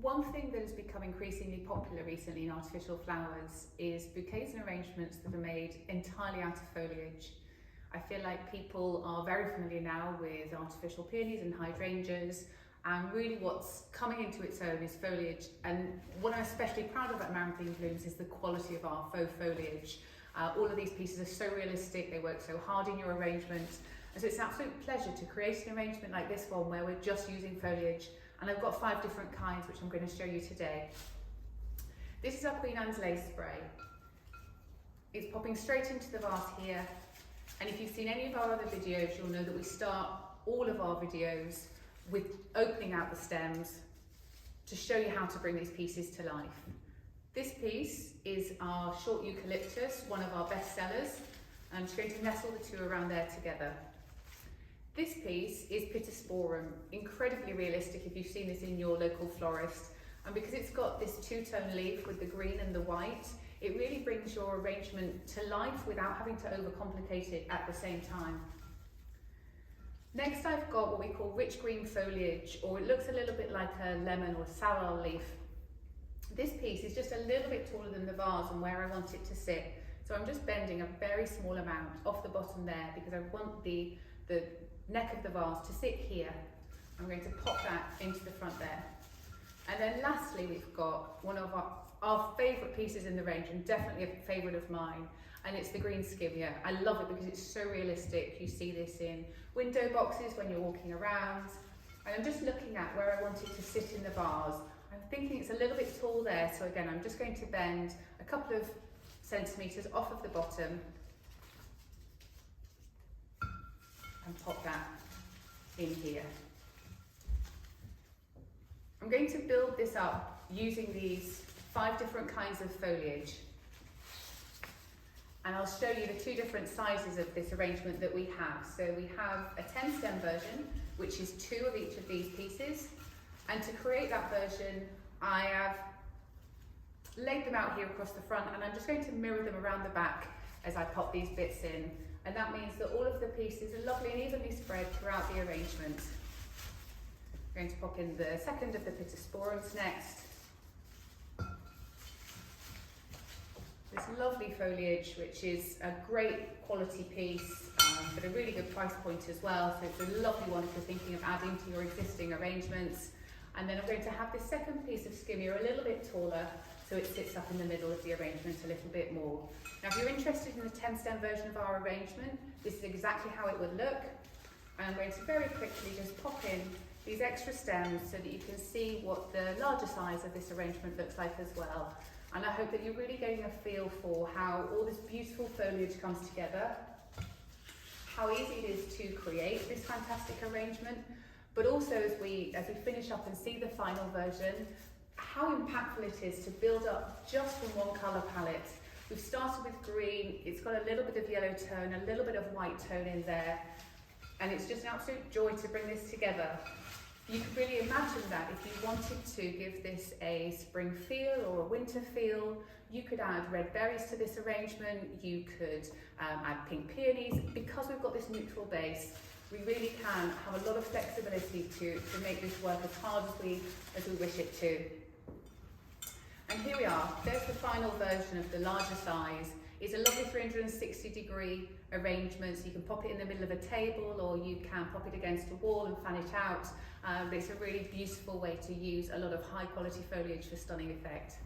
One thing that has become increasingly popular recently in artificial flowers is bouquets and arrangements that are made entirely out of foliage. I feel like people are very familiar now with artificial peonies and hydrangeas, and really what's coming into its own is foliage. And what I'm especially proud of at Mountain Blooms is the quality of our faux foliage. All of these pieces are so realistic, they work so hard in your arrangement, and so it's an absolute pleasure to create an arrangement like this one where we're just using foliage. And I've got 5 different kinds which I'm going to show you today. This is our Queen Anne's lace spray. It's popping straight into the vase here, and if you've seen any of our other videos, you'll know that we start all of our videos with opening out the stems to show you how to bring these pieces to life. This piece is our short eucalyptus, one of our best sellers. I'm just going to nestle the two around there together. This piece is Pittosporum, incredibly realistic if you've seen this in your local florist. And because it's got this two-tone leaf with the green and the white, it really brings your arrangement to life without having to overcomplicate it at the same time. Next I've got what we call rich green foliage, or it looks a little bit like a lemon or sorrel leaf. This piece is just a little bit taller than the vase and where I want it to sit. So I'm just bending a very small amount off the bottom there because I want the neck of the vase to sit here. I'm going to pop that into the front there. And then lastly, we've got one of our favourite pieces in the range, and definitely a favourite of mine, and it's the green skimia. I love it because it's so realistic. You see this in window boxes when you're walking around. And I'm just looking at where I want it to sit in the vase. I'm thinking it's a little bit tall there, so again, I'm just going to bend a couple of centimetres off of the bottom and pop that in here. I'm going to build this up using these 5 different kinds of foliage, and I'll show you the 2 different sizes of this arrangement that we have. So we have a 10 stem version, which is 2 of each of these pieces, and to create that version I have laid them out here across the front, and I'm just going to mirror them around the back as I pop these bits in. And that means that all of the pieces are lovely and evenly spread throughout the arrangement. I'm going to pop in the second of the Pittosporums next. This lovely foliage, which is a great quality piece, but a really good price point as well. So it's a lovely one if you're thinking of adding to your existing arrangements. And then I'm going to have this second piece of skimia a little bit taller, so it sits up in the middle of the arrangement a little bit more. Now, if you're interested in the 10 stem version of our arrangement, this is exactly how it would look. And I'm going to very quickly just pop in these extra stems so that you can see what the larger size of this arrangement looks like as well. And I hope that you're really getting a feel for how all this beautiful foliage comes together, how easy it is to create this fantastic arrangement, but also as we finish up and see the final version, how impactful it is to build up just from one colour palette. We've started with green, it's got a little bit of yellow tone, a little bit of white tone in there, and it's just an absolute joy to bring this together. You could really imagine that if you wanted to give this a spring feel or a winter feel, you could add red berries to this arrangement, you could add pink peonies. Because we've got this neutral base, we really can have a lot of flexibility to make this work as hard as we wish it to. And here we are, there's the final version of the larger size. It's a lovely 360-degree arrangement, so you can pop it in the middle of a table or you can pop it against a wall and fan it out. But it's a really beautiful way to use a lot of high quality foliage for stunning effect.